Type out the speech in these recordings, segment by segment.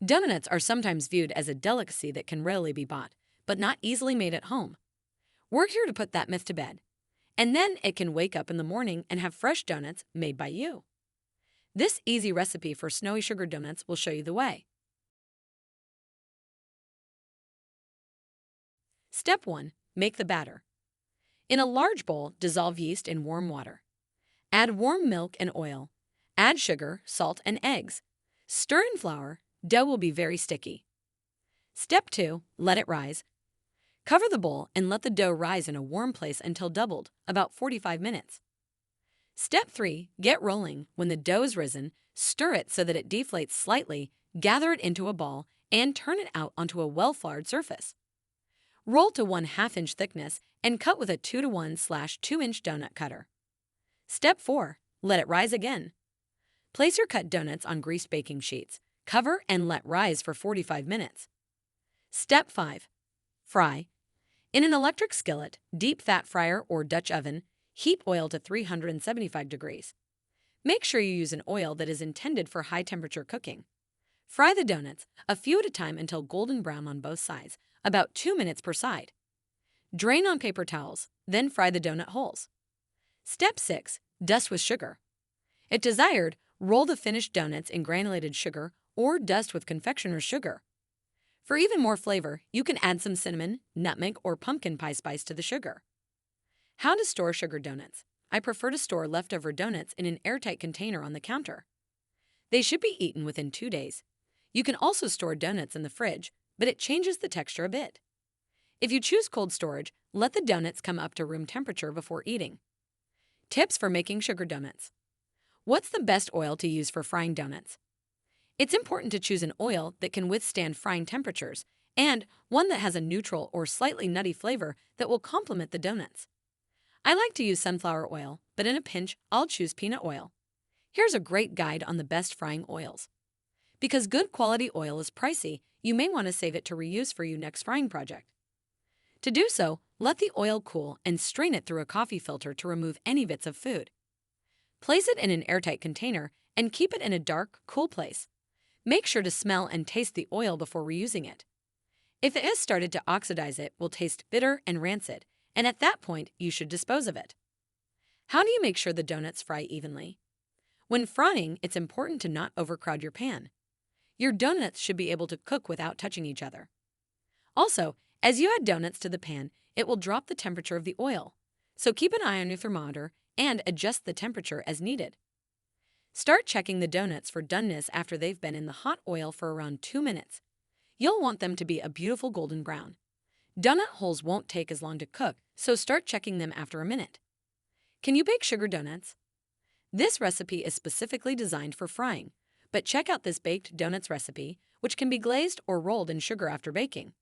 Donuts are sometimes viewed as a delicacy that can readily be bought, but not easily made at home. We're here to put that myth to bed. And then it can wake up in the morning and have fresh donuts made by you. This easy recipe for snowy sugar donuts will show you the way. Step 1. Make the batter. In a large bowl, dissolve yeast in warm water. Add warm milk and oil. Add sugar, salt, and eggs. Stir in flour. Dough will be very sticky. Step 2. Let it rise. Cover the bowl and let the dough rise in a warm place until doubled, about 45 minutes. Step 3. Get rolling. When the dough is risen, stir it so that it deflates slightly, gather it into a ball, and turn it out onto a well-floured surface. Roll to 1/2 inch thickness and cut with a 2-to-1/2-inch donut cutter. Step 4. Let it rise again. Place your cut donuts on greased baking sheets. Cover and let rise for 45 minutes. Step 5. Fry. In an electric skillet, deep fat fryer, or Dutch oven, heat oil to 375 degrees. Make sure you use an oil that is intended for high-temperature cooking. Fry the donuts, a few at a time, until golden brown on both sides, about 2 minutes per side. Drain on paper towels, then fry the donut holes. Step 6. Dust with sugar. If desired, roll the finished donuts in granulated sugar or dust with confectioner's sugar. For even more flavor, you can add some cinnamon, nutmeg, or pumpkin pie spice to the sugar. How to store sugar donuts. I prefer to store leftover donuts in an airtight container on the counter. They should be eaten within 2 days. You can also store donuts in the fridge, but it changes the texture a bit. If you choose cold storage, let the donuts come up to room temperature before eating. Tips for making sugar donuts. What's the best oil to use for frying donuts? It's important to choose an oil that can withstand frying temperatures and one that has a neutral or slightly nutty flavor that will complement the donuts. I like to use sunflower oil, but in a pinch, I'll choose peanut oil. Here's a great guide on the best frying oils. Because good quality oil is pricey, you may want to save it to reuse for your next frying project. To do so, let the oil cool and strain it through a coffee filter to remove any bits of food. Place it in an airtight container and keep it in a dark, cool place. Make sure to smell and taste the oil before reusing it. If it has started to oxidize, it will taste bitter and rancid, and at that point, you should dispose of it. How do you make sure the donuts fry evenly? When frying, it's important to not overcrowd your pan. Your donuts should be able to cook without touching each other. Also, as you add donuts to the pan, it will drop the temperature of the oil, so keep an eye on your thermometer and adjust the temperature as needed. Start checking the donuts for doneness after they've been in the hot oil for around 2 minutes. You'll want them to be a beautiful golden brown. Donut holes won't take as long to cook, so start checking them after a minute. Can you bake sugar donuts? This recipe is specifically designed for frying, but check out this baked donuts recipe, which can be glazed or rolled in sugar after baking.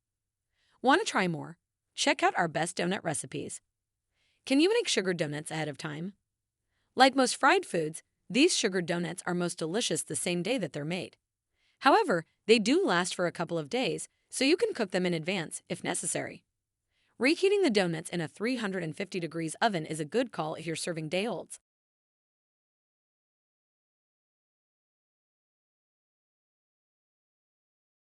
Want to try more? Check out our best donut recipes. Can you make sugar donuts ahead of time? Like most fried foods, these sugar donuts are most delicious the same day that they're made. However, they do last for a couple of days, so you can cook them in advance if necessary. Reheating the donuts in a 350 degrees oven is a good call if you're serving day-olds.